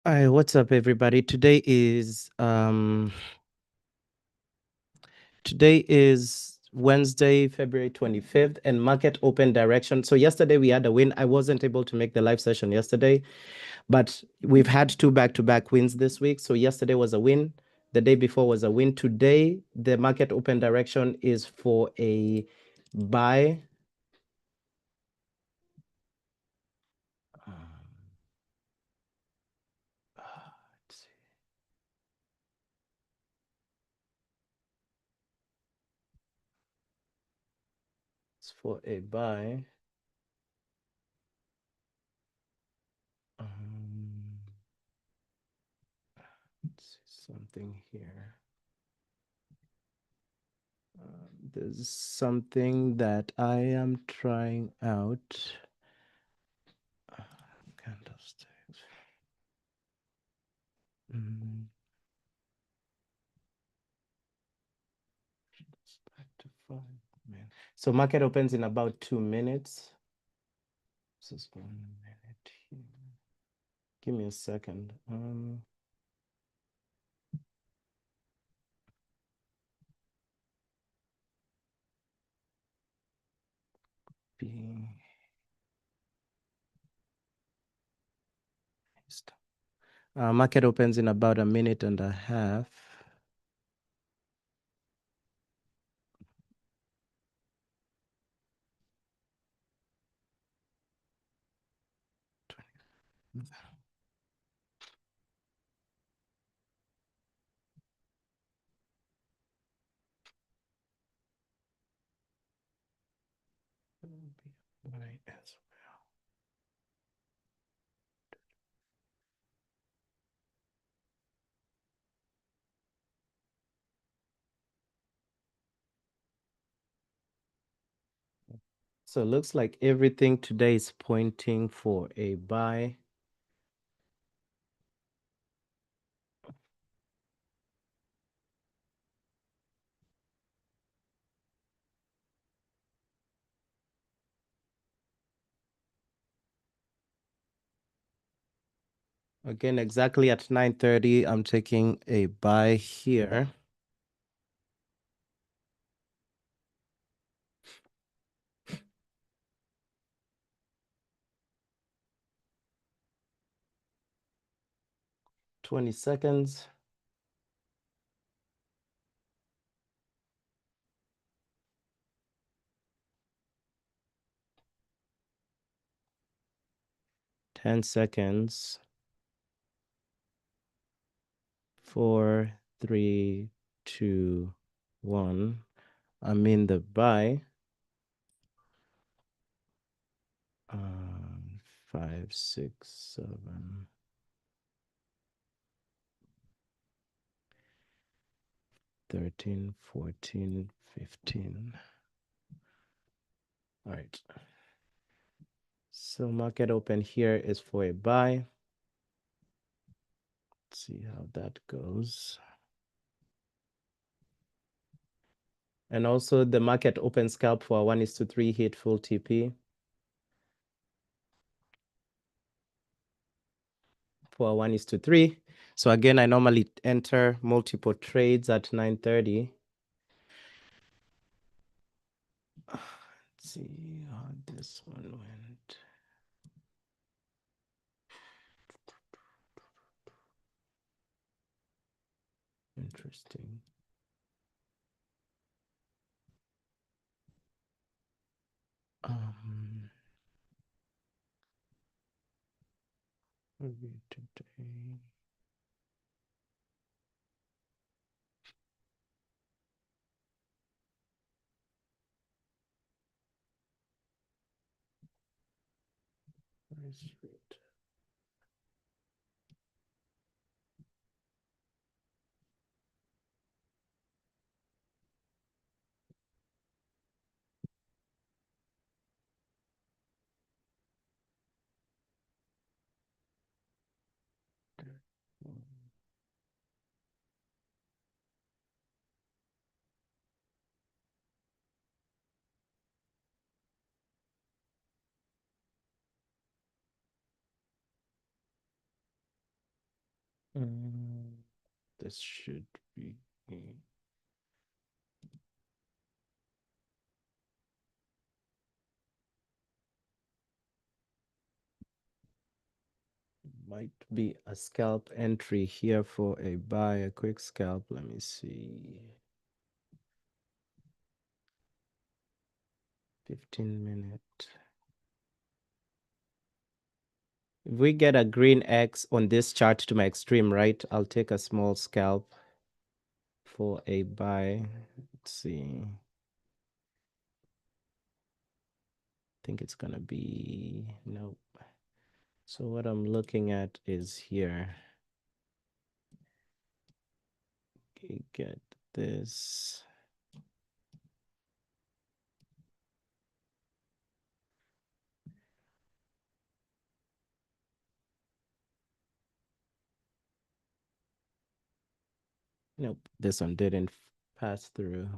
Hi, what's up, everybody? Today is Wednesday, February 25th, and market open direction. So yesterday we had a win. I wasn't able to make the live session yesterday, but we've had two back-to-back wins this week. So yesterday was a win. The day before was a win. Today, the market open direction is for a buy. Let's see. It's for a buy. Let's see something here. There's something that I am trying out. Candlesticks. Back to 5 minutes. So market opens in about 2 minutes. This is 1 minute here. Give me a second. Being market opens in about a minute and a half. Right as well. So it looks like everything today is pointing for a buy. Again, exactly at 9:30, I'm taking a buy here. Twenty seconds. Ten seconds. 4, 3, 2, 1. I'm in the buy. 5, 6, 7. 13, 14, 15. All right. So market open here is for a buy. Let's see how that goes. And also the market open scalp for 1:3 hit full TP. For 1:3. So again, I normally enter multiple trades at 9:30. Let's see how this one went. Interesting. Maybe today. Where is it? Mm, this should be might be a scalp entry here for a buy, a quick scalp. Let me see. 15-minute. If we get a green X on this chart to my extreme right, I'll take a small scalp for a buy. Let's see. I think it's gonna be nope. So what I'm looking at is here. Okay, get this. Nope, this one didn't pass through.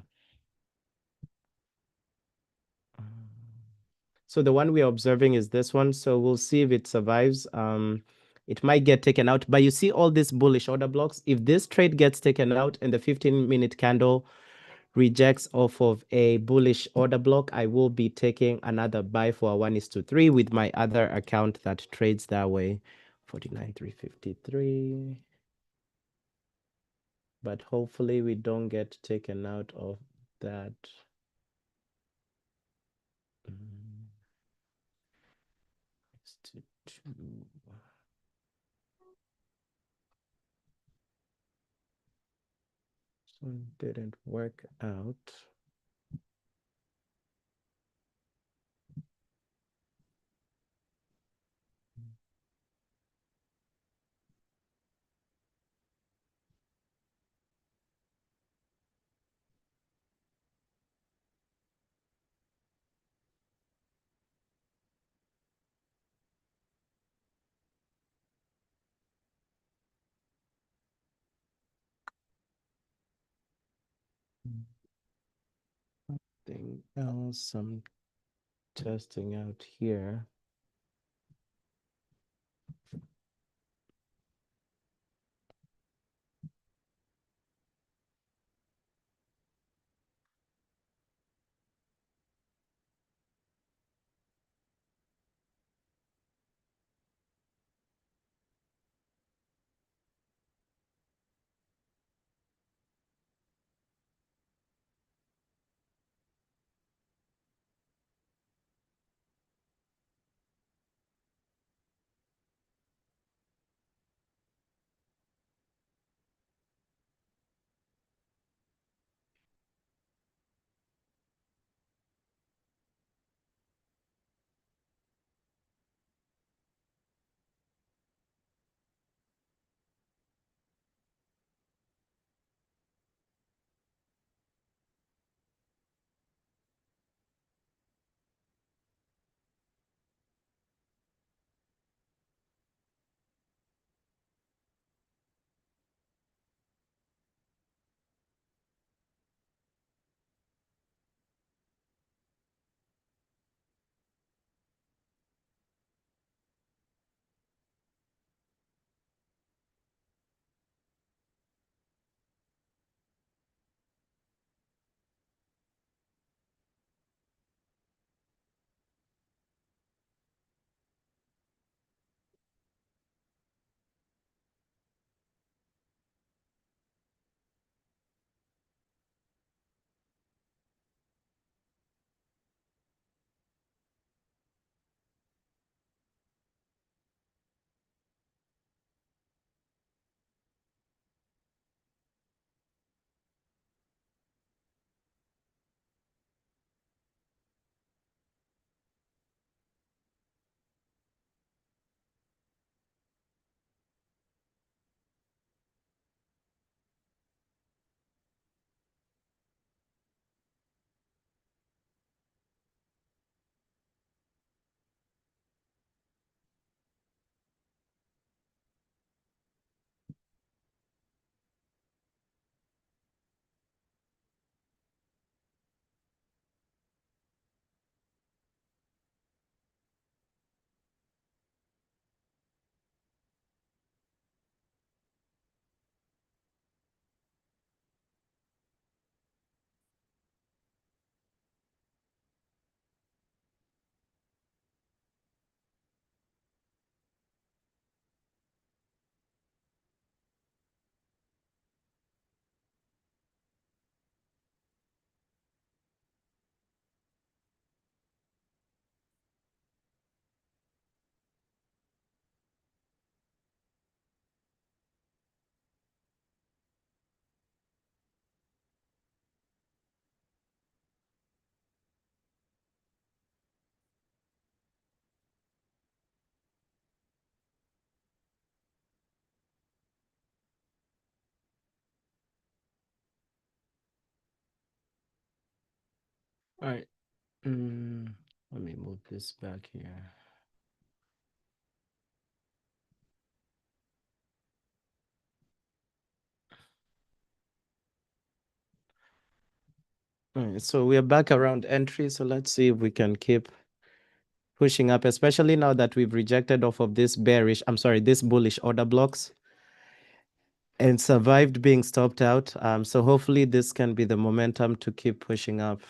So the one we are observing is this one. So we'll see if it survives. It might get taken out, but you see all these bullish order blocks. If this trade gets taken out and the 15-minute candle rejects off of a bullish order block, I will be taking another buy for a 1:3 with my other account that trades that way. 49,353. But hopefully we don't get taken out of that. Mm, 62. So it didn't work out. Something else I'm testing out here. All right. Mm, Let me move this back here. All right, so we are back around entry. So let's see if we can keep pushing up, especially now that we've rejected off of this bullish order blocks and survived being stopped out. So hopefully this can be the momentum to keep pushing up.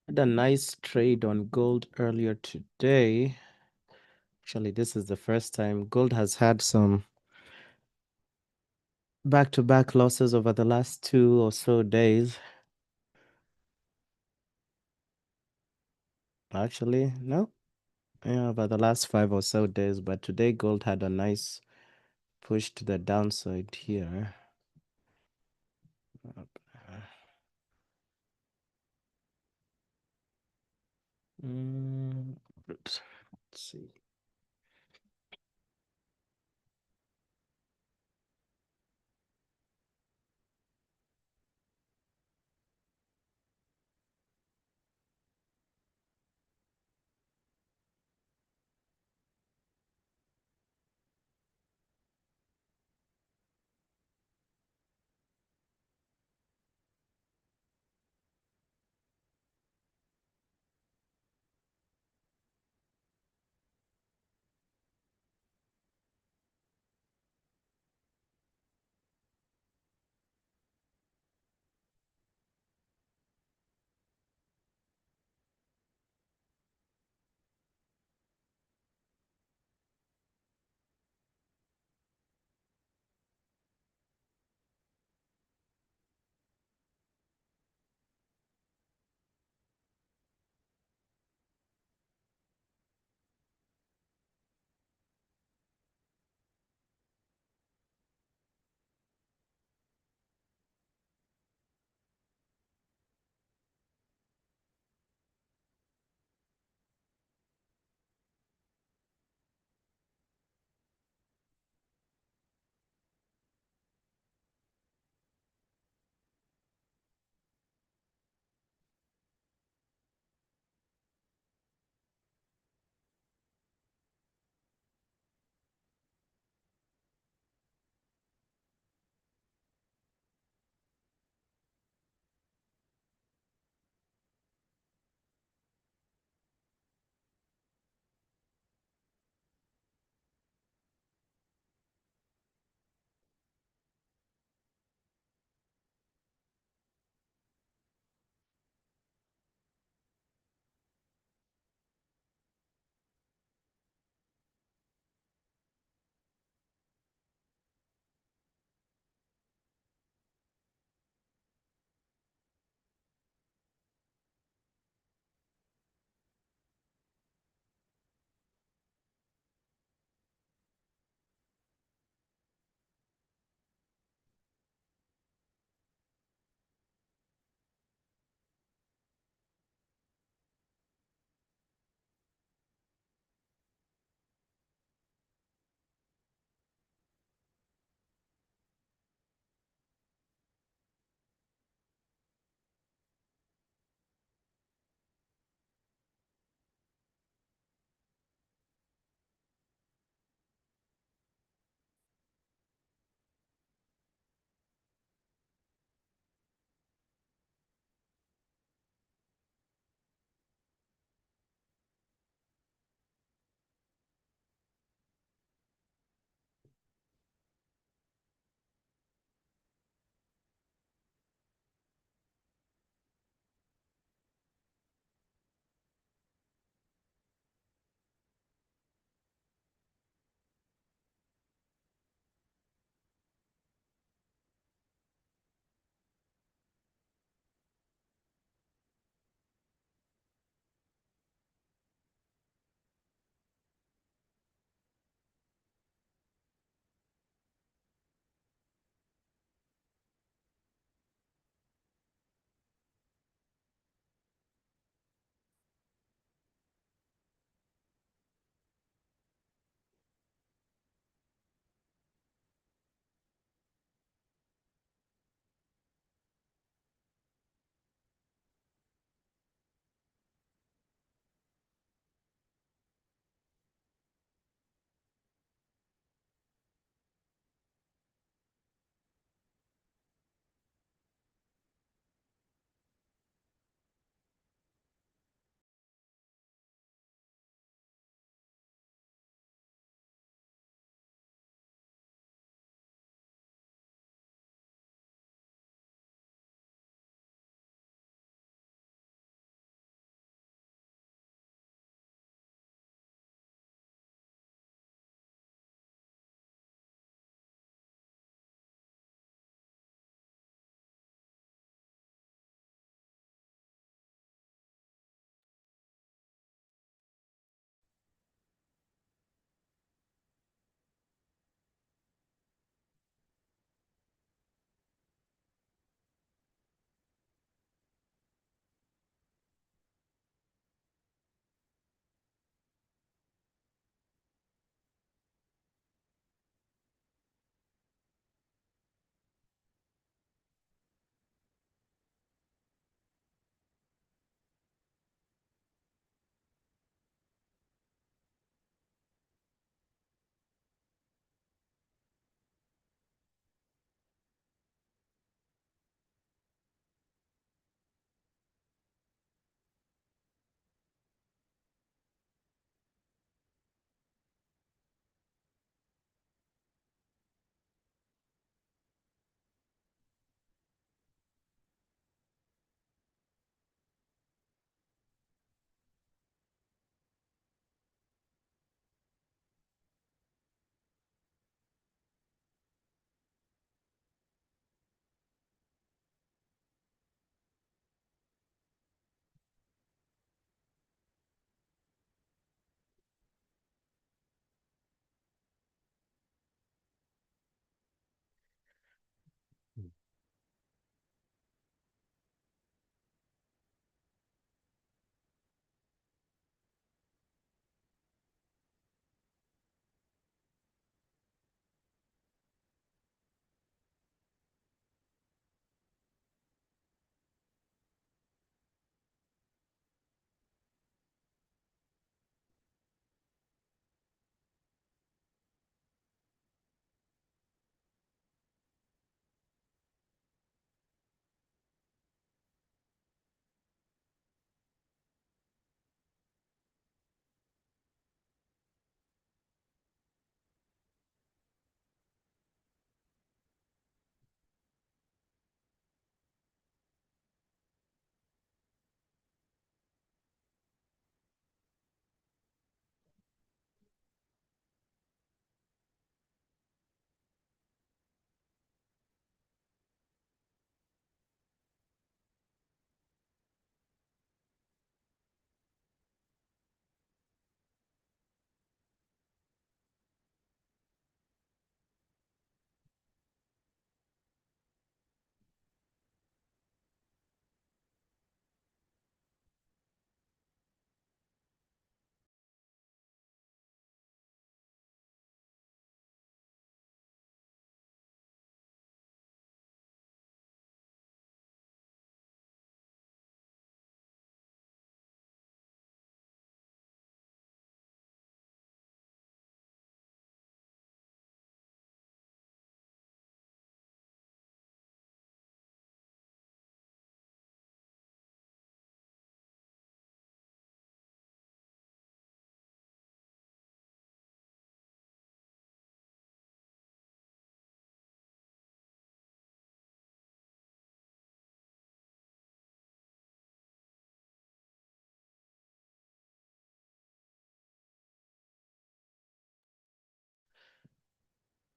Had a nice trade on gold earlier today. Actually, this is the first time gold has had some back-to-back losses over the last 2 or so days. Actually, no. Yeah, over the last 5 or so days. But today gold had a nice push to the downside here. Mm, oops. Let's see.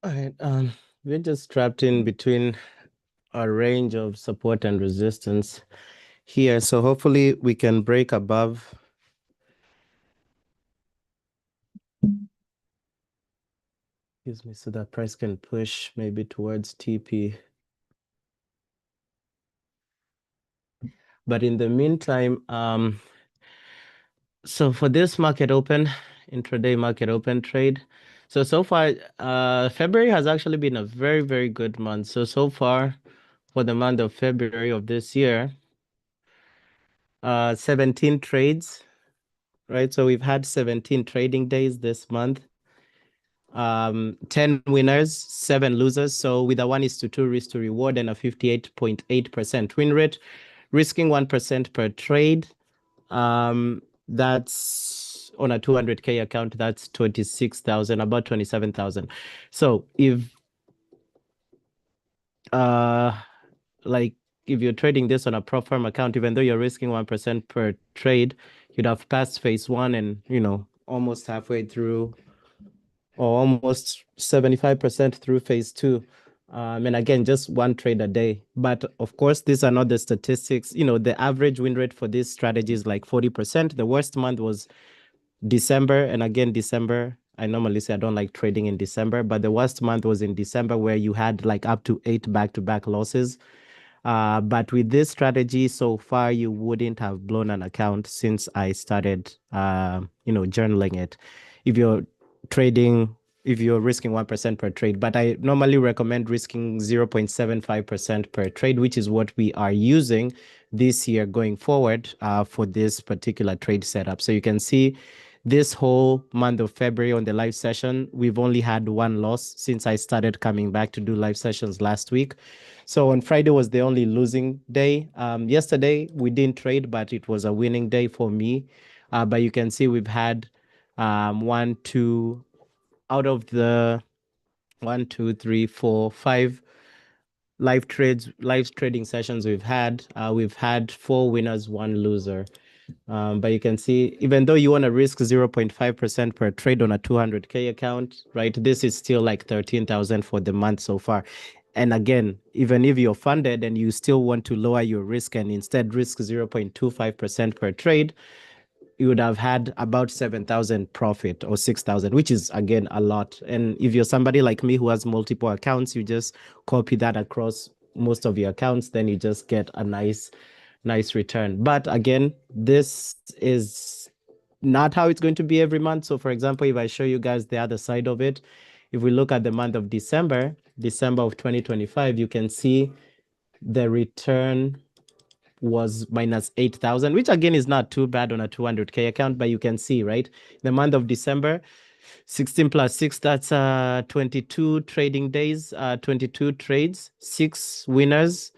All right. We're just trapped in between a range of support and resistance here. So hopefully we can break above. Excuse me, so that price can push maybe towards TP. But in the meantime, so for this market open, intraday market open trade, so far, February has actually been a very, very good month. So far for the month of February of this year, 17 trades, right? So we've had 17 trading days this month. 10 winners, 7 losers. So with a 1:2 risk to reward and a 58.8% win rate, risking 1% per trade. That's on a 200K account, that's 26,000, about 27,000. So if like if you're trading this on a prop firm account, even though you're risking 1% per trade, you'd have passed phase one and almost halfway through or almost 75% through phase two. And again, just one trade a day. But of course, these are not the statistics. The average win rate for this strategy is like 40%. The worst month was December. And again, December, I normally say I don't like trading in December, but the worst month was in December where you had like up to 8 back-to-back losses. But with this strategy so far, you wouldn't have blown an account since I started, journaling it. If you're trading, if you're risking 1% per trade, but I normally recommend risking 0.75% per trade, which is what we are using this year going forward for this particular trade setup. So you can see this whole month of February on the live session, we've only had one loss since I started coming back to do live sessions last week. So on Friday was the only losing day. Yesterday we didn't trade, but it was a winning day for me. But you can see we've had one, two out of the 5 live trading sessions we've had 4 winners, 1 loser. But you can see, even though you want to risk 0.5% per trade on a 200K account, right? This is still like 13,000 for the month so far. And again, even if you're funded and you still want to lower your risk and instead risk 0.25% per trade, you would have had about 7,000 profit or 6,000, which is again a lot. And if you're somebody like me who has multiple accounts, you just copy that across most of your accounts, then you just get a nice return. But again, this is not how it's going to be every month. So for example, if I show you guys the other side of it, if we look at the month of December of 2025, you can see the return was minus 8,000, which again is not too bad on a 200K account, but you can see, right? The month of December, 16 plus 6, that's 22 trading days, 22 trades, 6 winners,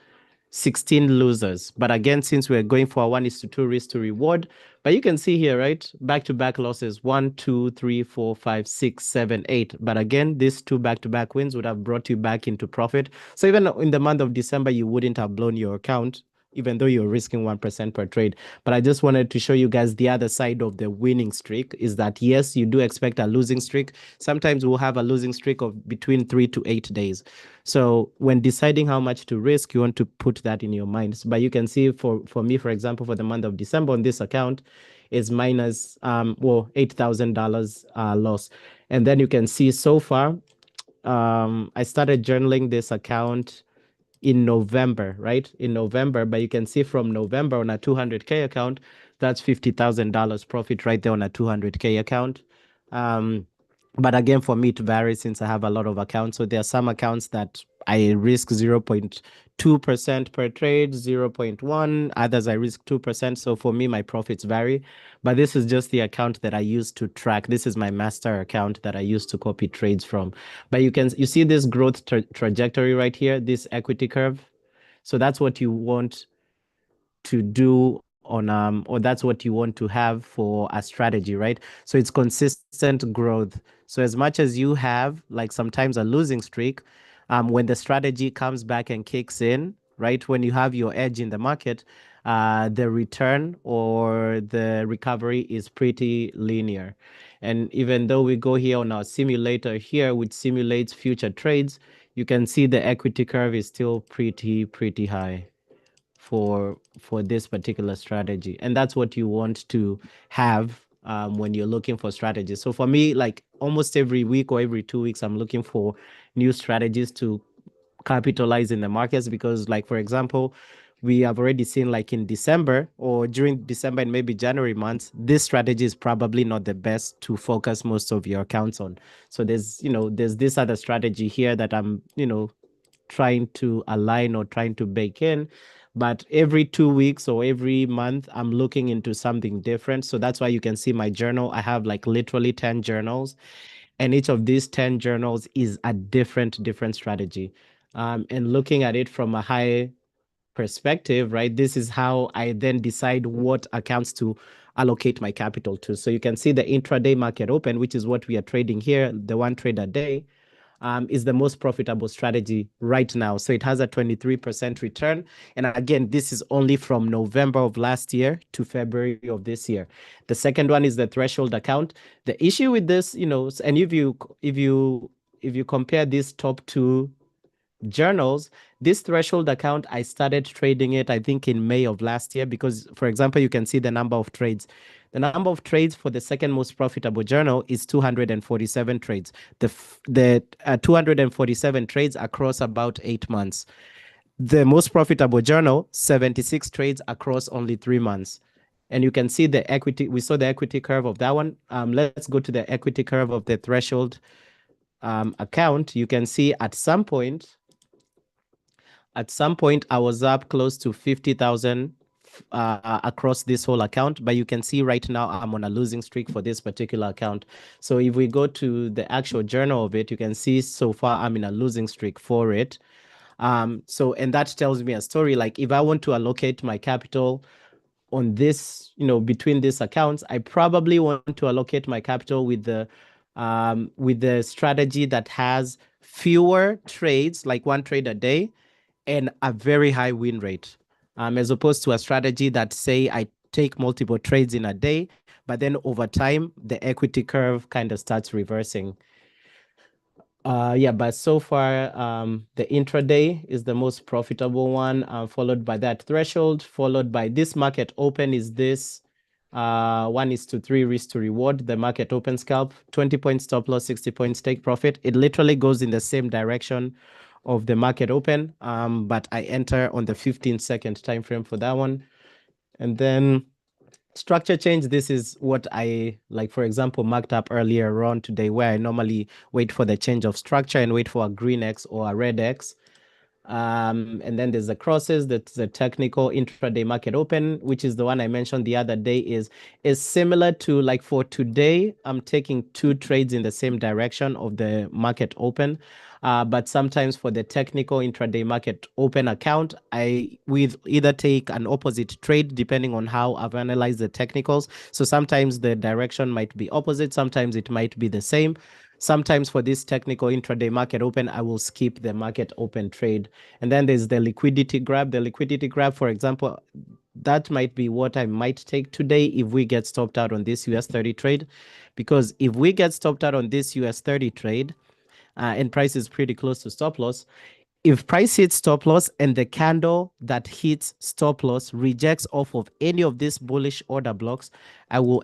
16 losers. But again, since we're going for a 1:2 risk to reward, but you can see here, right? Back-to-back losses, 1, 2, 3, 4, 5, 6, 7, 8. But again, these 2 back-to-back wins would have brought you back into profit. So even in the month of December, you wouldn't have blown your account, even though you're risking 1% per trade. But I just wanted to show you guys the other side of the winning streak is that, yes, you do expect a losing streak. Sometimes we'll have a losing streak of between 3 to 8 days. So when deciding how much to risk, you want to put that in your minds. But you can see for me, for example, for the month of December on this account is minus $8,000 loss. And then you can see so far, I started journaling this account in November, right? In November, but you can see from November on a 200K account, that's $50,000 profit right there on a 200K account. But again, for me, it varies since I have a lot of accounts. So there are some accounts that I risk 0.2% per trade, 0.1. Others I risk 2%. So for me, my profits vary. But this is just the account that I use to track. This is my master account that I use to copy trades from. But you see this growth trajectory right here, this equity curve. So that's what you want to do on or that's what you want to have for a strategy, right? So it's consistent growth. So as much as you have like sometimes a losing streak, when the strategy comes back and kicks in, right? When you have your edge in the market, the return or the recovery is pretty linear. And even though we go here on our simulator here, which simulates future trades, you can see the equity curve is still pretty high for this particular strategy. And that's what you want to have when you're looking for strategies. So for me, like almost every week or every 2 weeks, I'm looking for new strategies to capitalize in the markets because, like, for example, we have already seen like in December or during December and maybe January months, this strategy is probably not the best to focus most of your accounts on. So there's this other strategy here that I'm, trying to align or trying to bake in. But every 2 weeks or every month, I'm looking into something different. So that's why you can see my journal. I have like literally 10 journals, and each of these 10 journals is a different strategy. And looking at it from a high perspective, right? This is how I then decide what accounts to allocate my capital to. So you can see the intraday market open, which is what we are trading here, the one trade a day, is the most profitable strategy right now. So it has a 23% return. And again, this is only from November of last year to February of this year. The second one is the threshold account. The issue with this, and if you compare these top two journals, this threshold account, I started trading it, I think, in May of last year, because, for example, you can see the number of trades. The number of trades for the second most profitable journal is 247 trades. The 247 trades across about 8 months. The most profitable journal, 76 trades across only 3 months. And you can see the equity. We saw the equity curve of that one. Let's go to the equity curve of the threshold account. You can see at some point, I was up close to 50,000 across this whole account, but you can see right now I'm on a losing streak for this particular account. So if we go to the actual journal of it, you can see so far I'm in a losing streak for it. And that tells me a story. Like if I want to allocate my capital on this, between these accounts, I probably want to allocate my capital with the strategy that has fewer trades, like one trade a day, and a very high win rate, as opposed to a strategy that, say, I take multiple trades in a day, but then over time, the equity curve kind of starts reversing. Yeah, but so far, the intraday is the most profitable one, followed by that threshold, followed by this market open is this 1:3 risk to reward, the market open scalp, 20 points stop loss, 60 points take profit. It literally goes in the same direction of the market open, but I enter on the 15-second time frame for that one. And then structure change, this is what I, like, for example, marked up earlier on today, where I normally wait for the change of structure and wait for a green X or a red X. And then there's the crosses, that's the technical intraday market open, which is the one I mentioned the other day, is similar to, like, for today, I'm taking two trades in the same direction of the market open. But sometimes for the technical intraday market open account, we either take an opposite trade depending on how I've analyzed the technicals. So sometimes the direction might be opposite, sometimes it might be the same. Sometimes for this technical intraday market open, I will skip the market open trade. And then there's the liquidity grab. The liquidity grab, for example, that might be what I might take today if we get stopped out on this US30 trade. Because if we get stopped out on this US30 trade, and price is pretty close to stop loss, if price hits stop loss and the candle that hits stop loss rejects off of any of these bullish order blocks, I will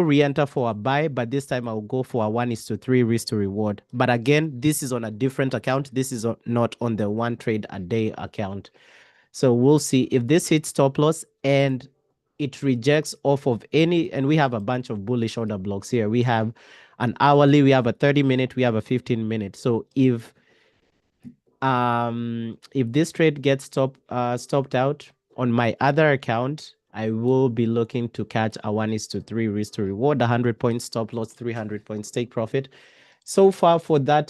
re-enter for a buy, but this time I'll go for a 1:3 risk to reward. But again, this is on a different account. This is not on the one trade a day account. So we'll see if this hits stop loss and it rejects off of any, and we have a bunch of bullish order blocks here. We have an hourly, we have a 30-minute, we have a 15-minute. So if this trade gets stopped out on my other account, I will be looking to catch a 1:3 risk to reward, 100 points stop loss, 300 points take profit. So far for that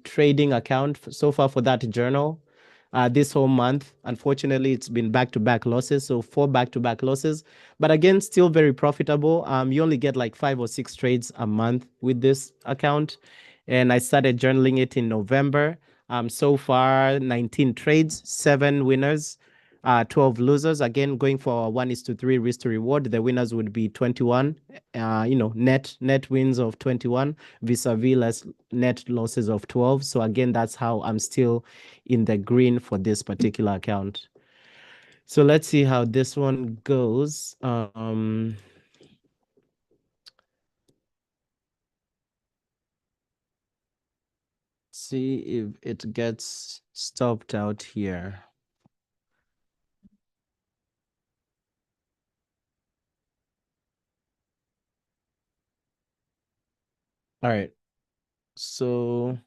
trading account, so far for that journal, this whole month, unfortunately, it's been back-to-back losses. So 4 back-to-back losses, but again, still very profitable. You only get like 5 or 6 trades a month with this account. And I started journaling it in November. So far, 19 trades, 7 winners, 12 losers. Again, going for a 1:3 risk to reward. The winners would be 21. Net wins of 21 vis-a-vis less net losses of 12. So again, that's how I'm still in the green for this particular account. So let's see how this one goes. See if it gets stopped out here. All right. So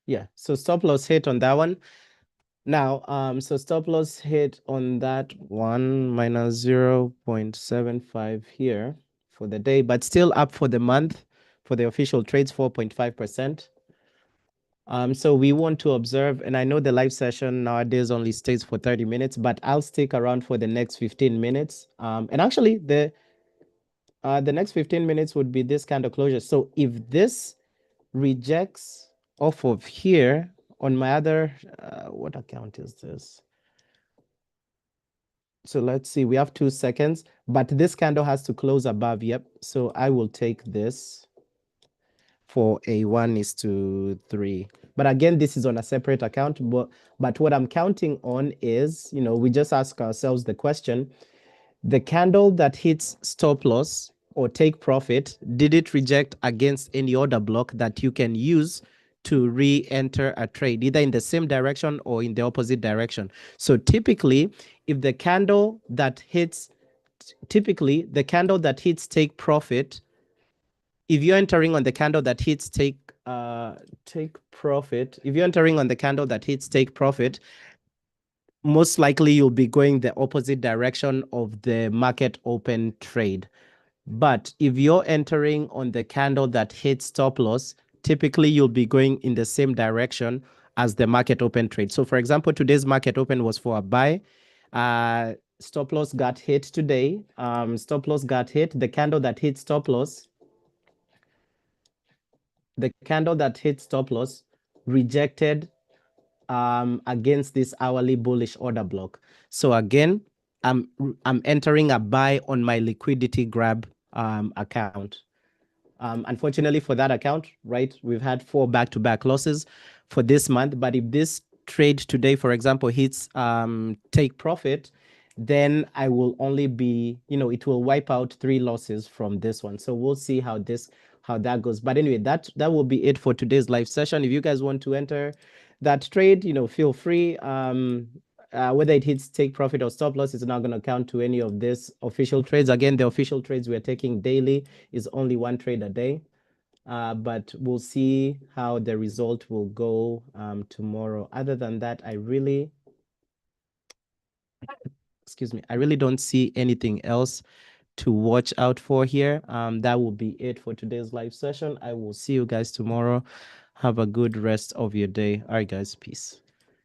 yeah, so stop loss hit on that one. Now, so stop loss hit on that one minus 0.75 here for the day, but still up for the month for the official trades, 4.5%. So we want to observe, and I know the live session nowadays only stays for 30 minutes, but I'll stick around for the next 15 minutes. And actually the next 15 minutes would be this kind of closure. So if this rejects off of here on my other, what account is this? So let's see, we have 2 seconds, but this candle has to close above. Yep. So I will take this for a 1:3. But again, this is on a separate account. But what I'm counting on is, we just ask ourselves the question, the candle that hits stop loss or take profit, did it reject against any order block that you can use to re-enter a trade, either in the same direction or in the opposite direction? So typically, if the candle that hits, take profit, if you're entering on the candle that hits take profit, if you're entering on the candle that hits take profit, most likely you'll be going the opposite direction of the market open trade. But if you're entering on the candle that hits stop loss, typically you'll be going in the same direction as the market open trade. So for example, today's market open was for a buy. Stop loss got hit today. Stop loss got hit. The candle that hit stop loss, rejected against this hourly bullish order block. So again, I'm entering a buy on my liquidity grab account. Unfortunately for that account, right, we've had 4 back-to-back losses for this month. But if this trade today, for example, hits take profit, then I will only be, it will wipe out 3 losses from this one. So we'll see how that goes. But anyway, that will be it for today's live session. If you guys want to enter that trade, feel free. Whether it hits take profit or stop loss, it's not going to count to any of this official trades. Again, the official trades we're taking daily is only 1 trade a day. But we'll see how the result will go tomorrow. Other than that, I really don't see anything else to watch out for here. That will be it for today's live session. I will see you guys tomorrow. Have a good rest of your day. All right, guys. Peace.